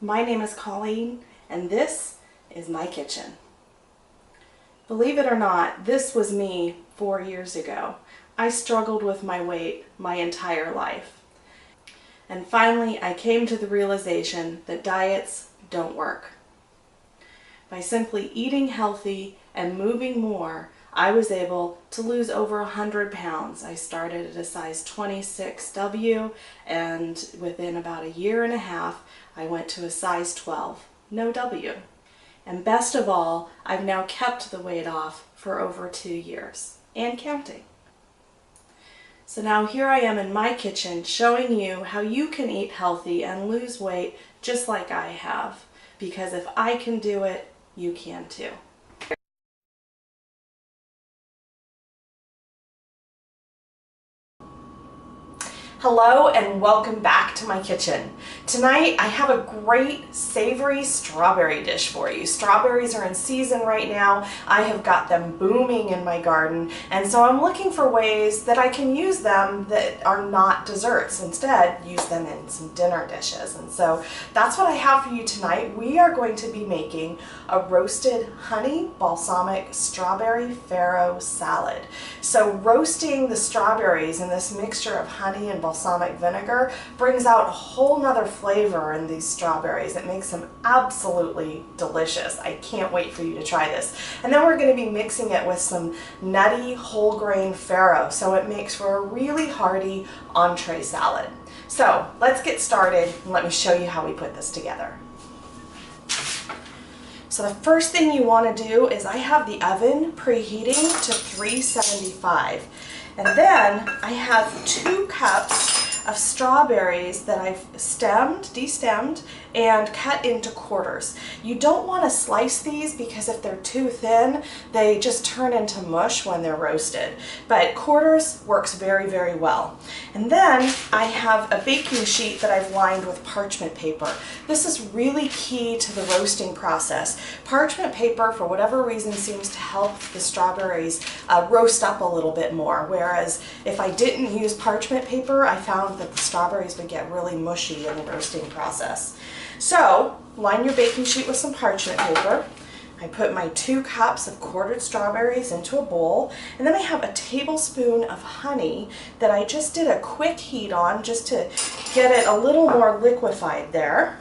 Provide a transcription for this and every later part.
My name is Colleen, and this is my kitchen. Believe it or not, this was me 4 years ago. I struggled with my weight my entire life. And finally, I came to the realization that diets don't work. By simply eating healthy and moving more, I was able to lose over 100 pounds. I started at a size 26W, and within about a year and a half, I went to a size 12, no W. And best of all, I've now kept the weight off for over 2 years, and counting. So now here I am in my kitchen showing you how you can eat healthy and lose weight just like I have. Because if I can do it, you can too. Hello and welcome back to my kitchen. Tonight I have a great savory strawberry dish for you. Strawberries are in season right now. I have got them booming in my garden, and so I'm looking for ways that I can use them that are not desserts. Instead, use them in some dinner dishes. And so that's what I have for you tonight. We are going to be making a roasted honey balsamic strawberry farro salad. So roasting the strawberries in this mixture of honey and balsamic vinegar brings out a whole nother flavor in these strawberries. It makes them absolutely delicious. I can't wait for you to try this. And then we're going to be mixing it with some nutty whole grain farro, so it makes for a really hearty entree salad. So let's get started and let me show you how we put this together. So the first thing you want to do is I have the oven preheating to 375. And then I have 2 cups of strawberries that I've destemmed, and cut into quarters. You don't want to slice these because if they're too thin, they just turn into mush when they're roasted. But quarters works very, very well. And then I have a baking sheet that I've lined with parchment paper. This is really key to the roasting process. Parchment paper, for whatever reason, seems to help the strawberries roast up a little bit more, whereas if I didn't use parchment paper, I found that the strawberries would get really mushy in the roasting process. So line your baking sheet with some parchment paper. I put my 2 cups of quartered strawberries into a bowl, and then I have a tablespoon of honey that I just did a quick heat on just to get it a little more liquefied there.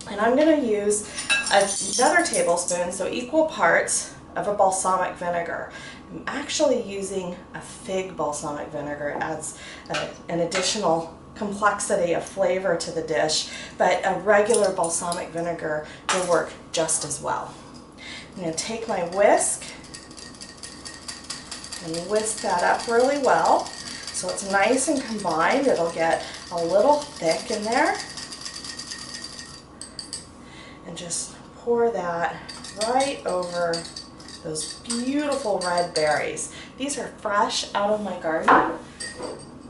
And I'm going to use another tablespoon, so equal parts, of a balsamic vinegar. I'm actually using a fig balsamic vinegar. It adds an additional complexity of flavor to the dish, but a regular balsamic vinegar will work just as well. I'm going to take my whisk and whisk that up really well so it's nice and combined. It'll get a little thick in there. And just pour that right over those beautiful red berries. These are fresh out of my garden,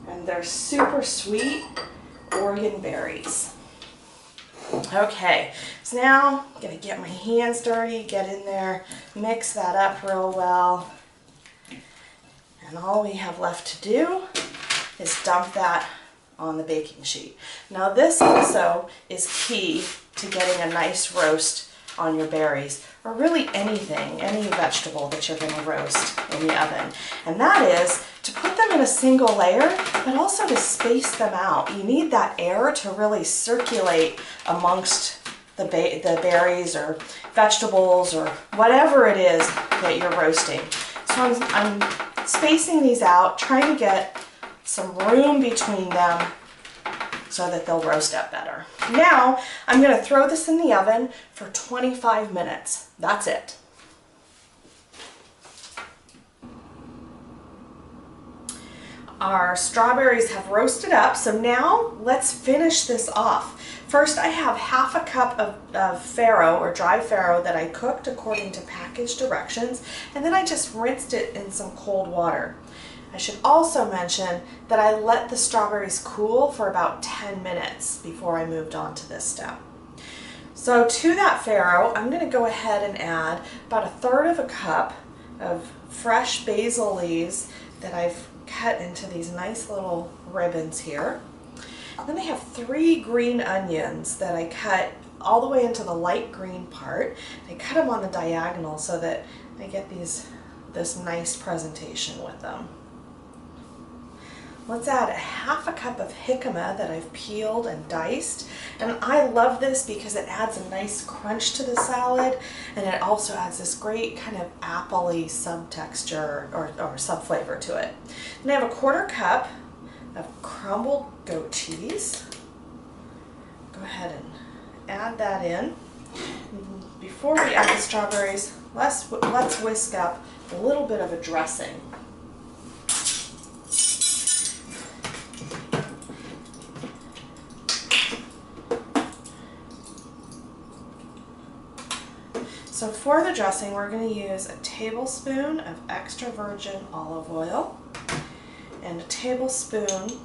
and they're super sweet Oregon berries. Okay, so now I'm gonna get my hands dirty, get in there, mix that up real well, and all we have left to do is dump that on the baking sheet. Now this also is key to getting a nice roast on your berries, or really anything, any vegetable that you're going to roast in the oven. And that is to put them in a single layer, but also to space them out. You need that air to really circulate amongst the berries or vegetables or whatever it is that you're roasting. So I'm spacing these out, trying to get some room between them so that they'll roast up better. Now, I'm going to throw this in the oven for 25 minutes. That's it. Our strawberries have roasted up, so now let's finish this off. First, I have half a cup of farro, or dry farro, that I cooked according to package directions, and then I just rinsed it in some cold water. I should also mention that I let the strawberries cool for about 10 minutes before I moved on to this step. So to that farro, I'm going to go ahead and add about 1/3 of a cup of fresh basil leaves that I've cut into these nice little ribbons here. Then I have 3 green onions that I cut all the way into the light green part. I cut them on the diagonal so that I get this nice presentation with them. Let's add a half a cup of jicama that I've peeled and diced. And I love this because it adds a nice crunch to the salad, and it also adds this great kind of apple-y subtexture or sub-flavor to it. And I have a 1/4 cup of crumbled goat cheese. Go ahead and add that in. Before we add the strawberries, let's whisk up a little bit of a dressing. So for the dressing, we're going to use a tablespoon of extra virgin olive oil and a tablespoon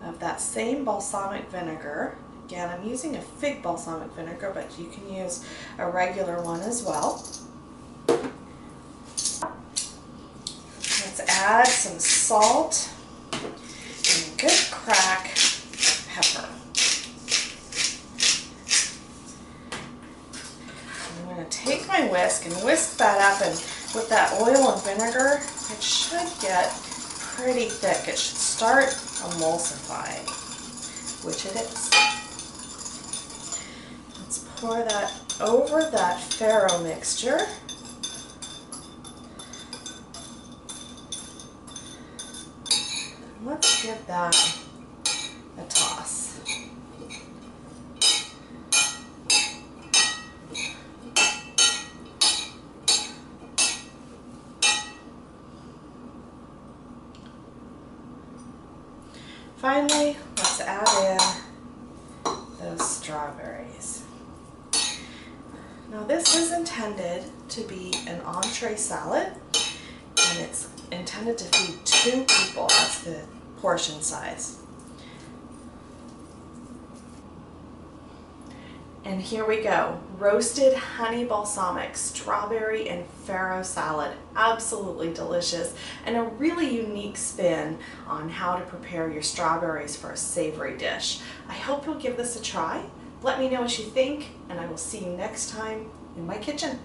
of that same balsamic vinegar. Again, I'm using a fig balsamic vinegar, but you can use a regular one as well. Let's add some salt and a good crack of pepper. I'm going to take my whisk and whisk that up, and with that oil and vinegar, it should get pretty thick. It should start emulsifying, which it is. Let's pour that over that Farro mixture. Let's give that a toss. Finally, let's add in those strawberries. Now this is intended to be an entree salad, and it's intended to feed 2 people. That's the portion size. And here we go. Roasted honey balsamic, strawberry and farro salad. Absolutely delicious, and a really unique spin on how to prepare your strawberries for a savory dish. I hope you'll give this a try. Let me know what you think, and I will see you next time in my kitchen.